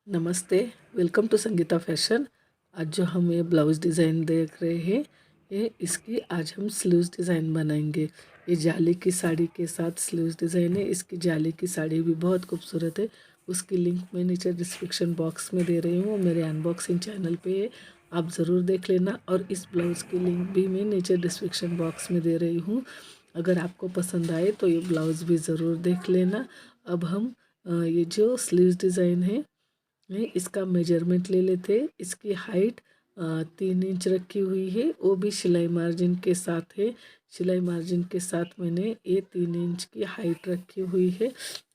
नमस्ते। Welcome to Sangeeta fashion. आज जो हम ये ब्लाउज़ डिज़ाइन देख रहे हैं, ये इसकी आज हम स्लीव्स डिज़ाइन बनाएंगे। ये जाली की साड़ी के साथ स्लीव्स डिज़ाइन है। इसकी जाली की साड़ी भी बहुत खूबसूरत है। उसकी लिंक मैं नीचे डिस्क्रिप्शन बॉक्स में दे रही हूँ, मेरे अनबॉक्सिंग चैनल पे है, आप ज़रूर देख लेना। और इस ब्लाउज़ की लिंक भी मैं नीचे डिस्क्रिप्शन बॉक्स में दे रही हूँ। अगर आपको पसंद आए तो ये ब्लाउज़ भी ज़रूर देख लेना। अब हम ये जो स्लीव्स डिज़ाइन है, मैं इसका मेजरमेंट ले लेते। इसकी हाइट 3 इंच रखी हुई है, वो भी सिलाई मार्जिन के साथ है। सिलाई मार्जिन के साथ मैंने ये 3 इंच की हाइट रखी हुई है।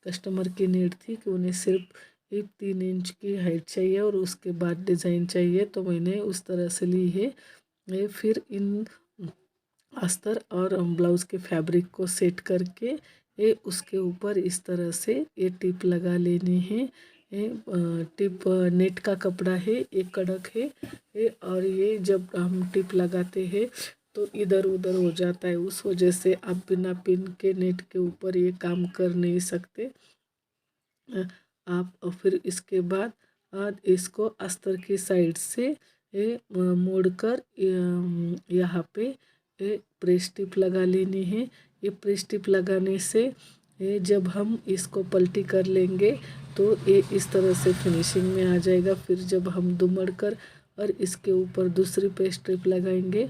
कस्टमर की नीड थी कि उन्हें सिर्फ एक 3 इंच की हाइट चाहिए और उसके बाद डिज़ाइन चाहिए, तो मैंने उस तरह से ली है। फिर इन अस्तर और ब्लाउज़ के फैब्रिक को सेट करके ये उसके ऊपर इस तरह से ये टिप लगा लेनी है। ये टिप नेट का कपड़ा है, एक कड़क है ये। और ये जब हम टिप लगाते हैं तो इधर उधर हो जाता है, उस वजह से आप बिना पिन के नेट के ऊपर ये काम कर नहीं सकते। आप फिर इसके बाद इसको अस्तर की साइड से ये मोड़कर यहाँ पे ये प्रेस टिप लगा लेनी है। ये प्रेस टिप लगाने से ये जब हम इसको पलटी कर लेंगे तो ये इस तरह से फिनिशिंग में आ जाएगा। फिर जब हम दुमड़ कर और इसके ऊपर दूसरी प्रेस टिप लगाएंगे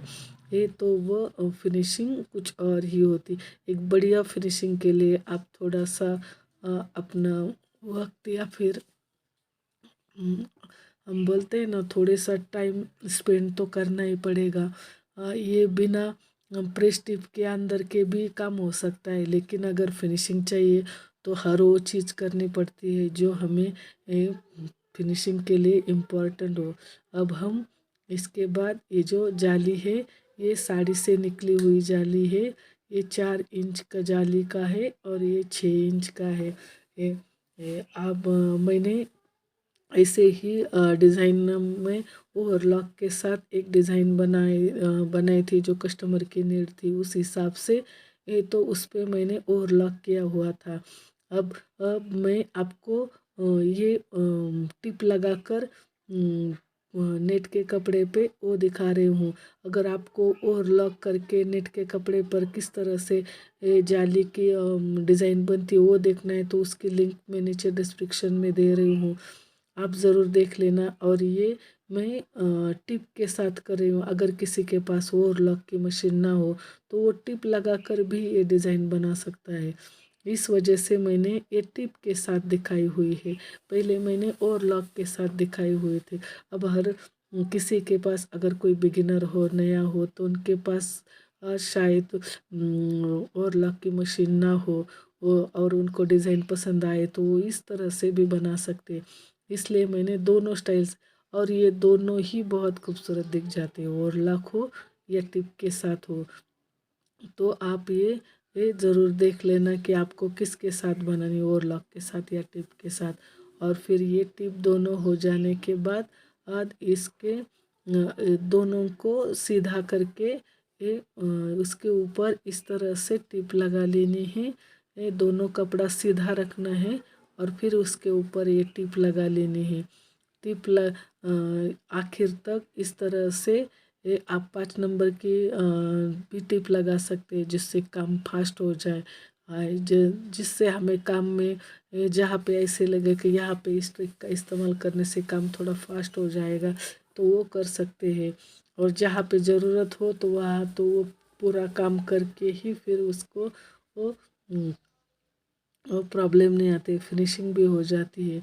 ये तो वो फिनिशिंग कुछ और ही होती। एक बढ़िया फिनिशिंग के लिए आप थोड़ा सा अपना वक्त या फिर हम्म, हम बोलते हैं ना, थोड़े सा टाइम स्पेंड तो करना ही पड़ेगा। ये बिना प्रेस टिप के अंदर के भी काम हो सकता है, लेकिन अगर फिनिशिंग चाहिए तो हर वो चीज़ करनी पड़ती है जो हमें फिनिशिंग के लिए इम्पोर्टेंट हो। अब हम इसके बाद ये जो जाली है, ये साड़ी से निकली हुई जाली है। ये 4 इंच का जाली का है और ये 6 इंच का है। अब मैंने ऐसे ही डिज़ाइन में ओवरलॉक के साथ एक डिज़ाइन बनाई थी जो कस्टमर की नीड थी, उस हिसाब से ये तो उस पर मैंने ओवरलॉक किया हुआ था। अब मैं आपको ये टिप लगाकर नेट के कपड़े पे वो दिखा रही हूँ। अगर आपको ओवरलॉक करके नेट के कपड़े पर किस तरह से ये जाली की डिज़ाइन बनती है वो देखना है तो उसकी लिंक मैं नीचे डिस्क्रिप्शन में दे रही हूँ, आप ज़रूर देख लेना। और ये मैं टिप के साथ कर रही हूँ। अगर किसी के पास ओवरलॉक की मशीन ना हो तो वो टिप लगाकर भी ये डिज़ाइन बना सकता है। इस वजह से मैंने ये टिप के साथ दिखाई हुई है, पहले मैंने ओवरलॉक के साथ दिखाई हुए थे। अब हर किसी के पास अगर कोई बिगिनर हो, नया हो, तो उनके पास शायद ओवरलॉक की मशीन ना हो और उनको डिज़ाइन पसंद आए तो वो इस तरह से भी बना सकते। इसलिए मैंने दोनों स्टाइल्स, और ये दोनों ही बहुत खूबसूरत दिख जाते हैं, ओवरलॉक हो या टिप के साथ हो। तो आप ये ज़रूर देख लेना कि आपको किसके साथ बनानी है, ओवरलॉक के साथ या टिप के साथ। और फिर ये टिप दोनों हो जाने के बाद इसके दोनों को सीधा करके उसके ऊपर इस तरह से टिप लगा लेनी है। ये दोनों कपड़ा सीधा रखना है और फिर उसके ऊपर ये टिप लगा लेनी है। आखिर तक इस तरह से ये आप 5 नंबर की भी टिप लगा सकते हैं जिससे काम फास्ट हो जाए। जिससे हमें काम में जहाँ पे ऐसे लगे कि यहाँ पे इस ट्रिक का इस्तेमाल करने से काम थोड़ा फास्ट हो जाएगा तो वो कर सकते हैं। और जहाँ पे ज़रूरत हो तो वहाँ तो वो पूरा काम करके ही फिर उसको वो प्रॉब्लम नहीं आती, फिनिशिंग भी हो जाती है।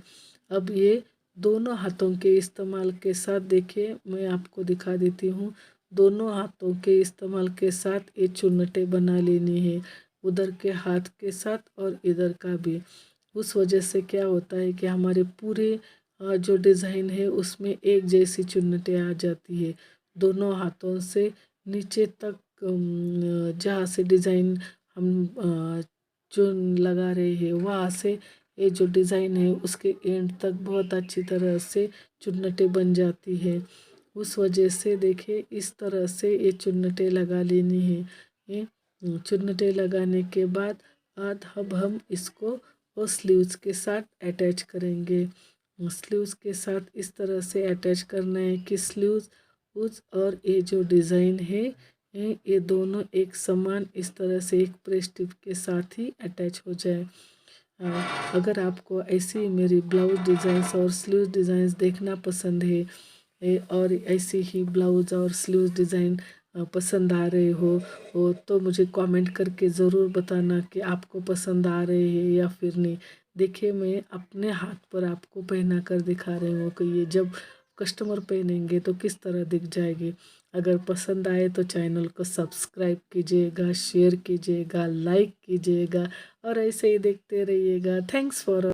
अब ये दोनों हाथों के इस्तेमाल के साथ देखिए, मैं आपको दिखा देती हूँ। दोनों हाथों के इस्तेमाल के साथ ये चुन्नटें बना लेनी है, उधर के हाथ के साथ और इधर का भी। उस वजह से क्या होता है कि हमारे पूरे जो डिज़ाइन है उसमें एक जैसी चुन्नटें आ जाती है। दोनों हाथों से नीचे तक जहाँ से डिज़ाइन हम जो लगा रहे हैं वहाँ से ये जो डिज़ाइन है उसके एंड तक बहुत अच्छी तरह से चुन्नटें बन जाती है। उस वजह से देखिए इस तरह से ये चुन्नटें लगा लेनी है। ये चुन्नटें लगाने के बाद अब हम इसको और स्लीव्स के साथ अटैच करेंगे। स्लीव्स के साथ इस तरह से अटैच करना है कि स्लीव्स उस और ये जो डिज़ाइन है ये दोनों एक समान इस तरह से एक प्रेस टिप के साथ ही अटैच हो जाए। अगर आपको ऐसी मेरी ब्लाउज डिज़ाइंस और स्लीव डिज़ाइंस देखना पसंद है और ऐसे ही ब्लाउज और स्लीव डिज़ाइन पसंद आ रहे हो तो मुझे कमेंट करके ज़रूर बताना कि आपको पसंद आ रहे हैं या फिर नहीं। देखिए मैं अपने हाथ पर आपको पहना कर दिखा रही हूँ कि ये जब कस्टमर पहनेंगे तो किस तरह दिख जाएगी। अगर पसंद आए तो चैनल को सब्सक्राइब कीजिएगा, शेयर कीजिएगा, लाइक कीजिएगा और ऐसे ही देखते रहिएगा। Thanks for